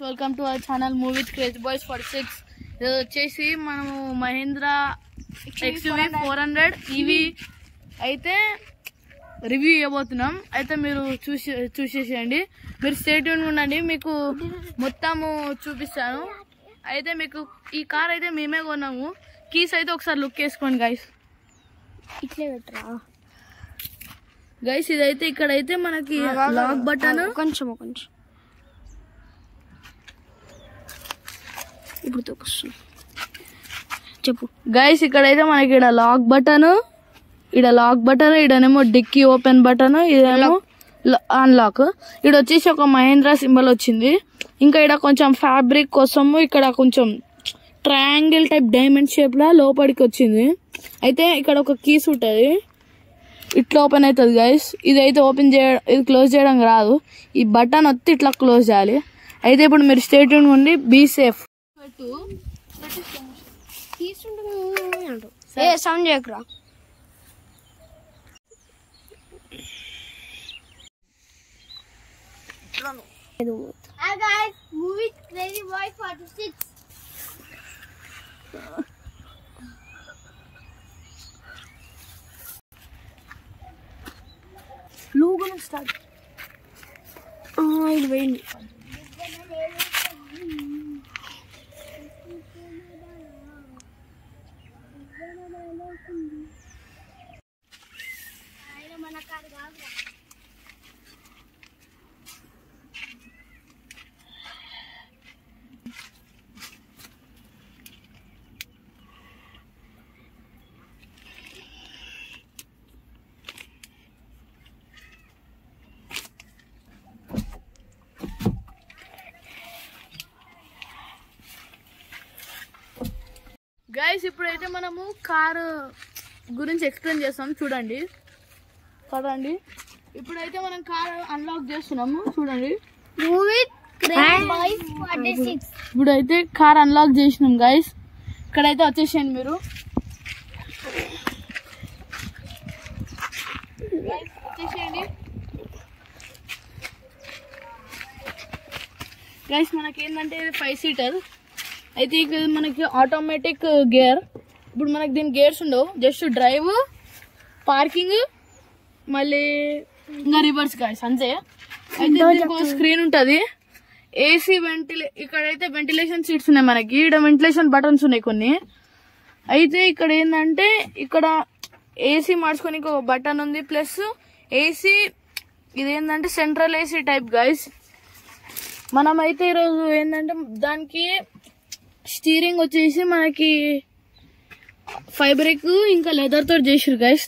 Welcome to our channel movie with crazy boys 46. ఇది వచ్చేసి మనము మహేంద్రా XUV 400 EV అయితే రివ్యూ ఇవ్వబోతున్నాం. అయితే మీరు చూసేసేయండి. మీరు స్టే ట్యూన్ ఉండండి, మీకు మొత్తము చూపిస్తాను. అయితే మీకు ఈ కార్ అయితే మేమే కొన్నాము. కీస్ అయితే ఒకసారి లుక్ వేసుకోండి గైస్. ఇట్లే పెట్టరా గైస్, ఇదైతే ఇక్కడైతే మనకి లాక్ బటన్ కొంచెం ఇప్పుడు తొక్కుస్తుంది. చెప్పు గైస్, ఇక్కడైతే మనకి ఇక్కడ లాక్ బటన్, ఇడనేమో డిక్కీ ఓపెన్ బటన్, ఇదేమో అన్లాక్. ఇక్కడ వచ్చేసి ఒక మహేంద్రా సింబల్ వచ్చింది. ఇంకా ఇక్కడ కొంచెం ఫ్యాబ్రిక్ కోసము ఇక్కడ కొంచెం ట్రయాంగిల్ టైప్ డైమండ్ షేప్ లా లోపలికి వచ్చింది. అయితే ఇక్కడ ఒక కీస్ ఉంటుంది, ఇట్లా ఓపెన్ అవుతుంది గైస్. ఇదైతే ఇది క్లోజ్ చేయడం రాదు. ఈ బటన్ వచ్చి ఇట్లా క్లోజ్ చేయాలి. అయితే ఇప్పుడు మీరు స్టే ట్యూన్ ఉండి బీ సేఫ్. సౌండ్ చేయకురా. Hi guys, movie Crazy Boy 46. Logo start. ఇది పోయింది. గైస్, ఇప్పుడైతే మనము కారు గురించి ఎక్స్ప్లెయిన్ చేస్తాం. చూడండి. ఇప్పుడైతే మనం కారు అన్లాక్ చేస్తున్నాము. చూడండి. Movie Crazy Boy 46. ఇప్పుడైతే కార్ అన్లాక్ చేసినాం గైస్. ఇక్కడైతే వచ్చేసేయండి మీరు. వచ్చేసేయండి గైస్. మనకి ఏంటంటే ఇది 5 సీటర్. అయితే ఇది మనకి ఆటోమేటిక్ గేర్. ఇప్పుడు మనకి దీని గేర్స్ ఉండవు, జస్ట్ డ్రైవ్, పార్కింగ్, మళ్ళీ ఇంకా రివర్స్ గైస్, అంతే. అయితే దీనికి ఒక స్క్రీన్ ఉంటుంది, ఏసీ ఇక్కడైతే వెంటిలేషన్ సీట్స్ ఉన్నాయి మనకి. ఇక్కడ వెంటిలేషన్ బటన్స్ ఉన్నాయి కొన్ని. అయితే ఇక్కడ ఏంటంటే ఇక్కడ ఏసీ మార్చుకొని ఒక బటన్ ఉంది, ప్లస్ ఏసీ ఇదేంటంటే సెంట్రల్ ఏసీ టైప్ గైస్. మనమైతే ఈరోజు ఏంటంటే దానికి స్టీరింగ్ వచ్చేసి మనకి ఫైబ్రిక్ ఇంకా లెదర్ తోటి చేసిరు గైస్.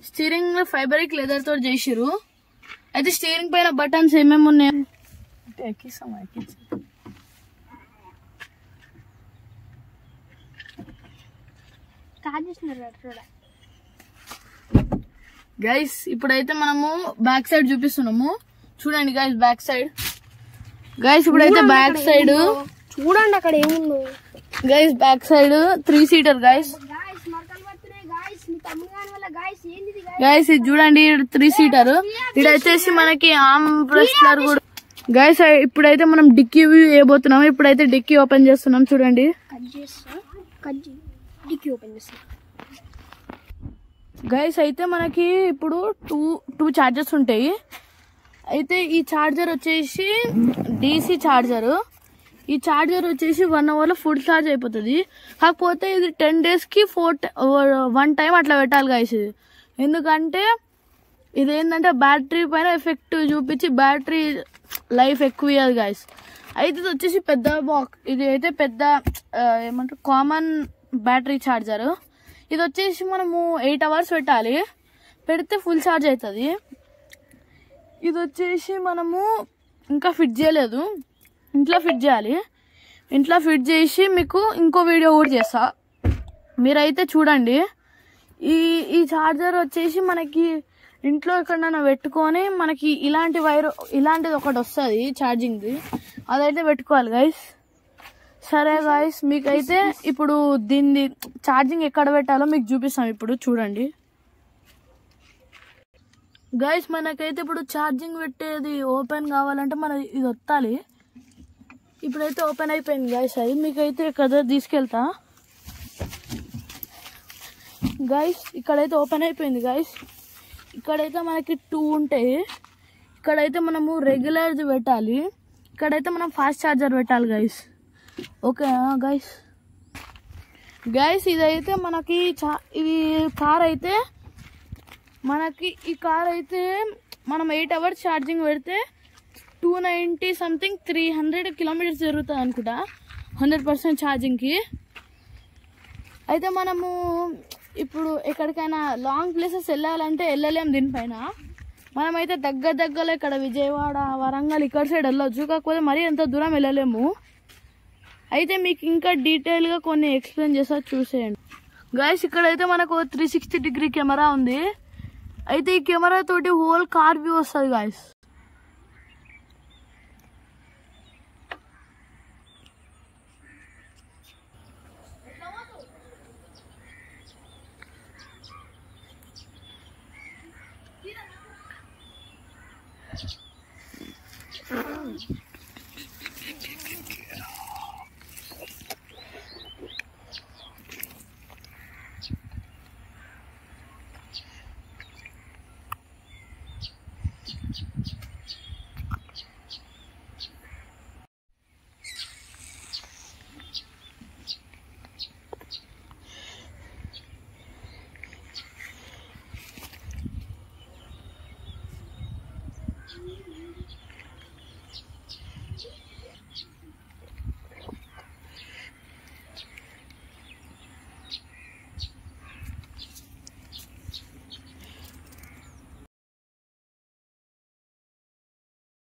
స్టీరింగ్ ఫైబ్రిక్ లెదర్ తోటి చేసిరు. అయితే స్టీరింగ్ పైన బటన్స్ ఏమేమి ఉన్నాయి గైస్. ఇప్పుడైతే మనము బ్యాక్ సైడ్ చూపిస్తున్నాము. చూడండి గైస్, బ్యాక్ సైడ్ గైస్. ఇప్పుడైతే బ్యాక్ సైడ్ చూడండి అక్కడ ఏముందో guys. Back side 3 seater guys. Guys ఇది చూడండి, 3 సీటర్. ఇది వచ్చేసి మనకి ఆర్మ్ రెస్ట్లర్ కూడా గైస్. ఇప్పుడైతే మనం డిక్కీ వేయబోతున్నాం. ఇప్పుడైతే డిక్కీ ఓపెన్ చేస్తున్నాం. చూడండి గైస్. అయితే మనకి ఇప్పుడు టూ చార్జర్స్ ఉంటాయి. అయితే ఈ చార్జర్ వచ్చేసి DC చార్జర్. ఈ చార్జర్ వచ్చేసి 1 అవర్లో ఫుల్ ఛార్జ్ అయిపోతుంది. కాకపోతే ఇది 10 డేస్కి 1 టైం అట్లా పెట్టాలి గైస్. ఎందుకంటే ఇదేంటంటే బ్యాటరీ పైన ఎఫెక్ట్ చూపించి బ్యాటరీ లైఫ్ ఎక్కువ ఇవ్వదు గైస్. అయితే ఇది వచ్చేసి పెద్ద బాక్స్. ఇది అయితే పెద్ద ఏమంటారు కామన్ బ్యాటరీ చార్జర్. ఇది వచ్చేసి మనము 8 అవర్స్ పెట్టాలి, పెడితే ఫుల్ ఛార్జ్ అవుతుంది. ఇది వచ్చేసి మనము ఇంకా ఫిట్ చేయలేదు, ఇంట్లో ఫిట్ చేయాలి. ఇంట్లో ఫిట్ చేసి మీకు ఇంకో వీడియో కూడా చేస్తా, మీరైతే చూడండి. ఈ చార్జర్ వచ్చేసి మనకి ఇంట్లో ఎక్కడైనా పెట్టుకొని మనకి ఇలాంటిది ఒకటి వస్తుంది ఛార్జింగ్ది, అదైతే పెట్టుకోవాలి గైస్. సరే గైస్, మీకైతే ఇప్పుడు దీన్ని ఛార్జింగ్ ఎక్కడ పెట్టాలో మీకు చూపిస్తాం. ఇప్పుడు చూడండి. గైస్ మనకైతే ఇప్పుడు ఛార్జింగ్ పెట్టేది ఓపెన్ కావాలంటే మనం ఇది వత్తాలి. ఇప్పుడైతే ఓపెన్ అయిపోయింది గైస్. అది మీకైతే కదా తీసుకెళ్తా గైస్. ఇక్కడైతే ఓపెన్ అయిపోయింది గైస్. ఇక్కడైతే మనకి 2 ఉంటాయి. ఇక్కడైతే మనము రెగ్యులర్ది పెట్టాలి, ఇక్కడైతే మనం ఫాస్ట్ ఛార్జర్ పెట్టాలి గైస్. ఓకే గైస్ ఇదైతే మనకి ఇది కార్ అయితే మనకి ఈ కార్ అయితే మనం 8 hours ఛార్జింగ్ పెడితే 290 సంథింగ్ 300 kilometers జరుగుతుంది అనుకుంటా 100% ఛార్జింగ్కి. అయితే మనము ఇప్పుడు ఎక్కడికైనా లాంగ్ ప్లేసెస్ వెళ్ళాలంటే వెళ్ళలేము దీనిపైన. మనమైతే దగ్గరలో ఇక్కడ విజయవాడ, వరంగల్ ఇక్కడ సైడ్ వెళ్ళొచ్చు, కాకపోతే మరీ ఎంత దూరం వెళ్ళలేము. అయితే మీకు ఇంకా డీటెయిల్గా కొన్ని ఎక్స్ప్లెయిన్ చేస్తా, చూసేయండి గైస్. ఇక్కడైతే మనకు 360 కెమెరా ఉంది. అయితే ఈ కెమెరా తోటి హోల్ కార్ వ్యూ వస్తుంది గైస్.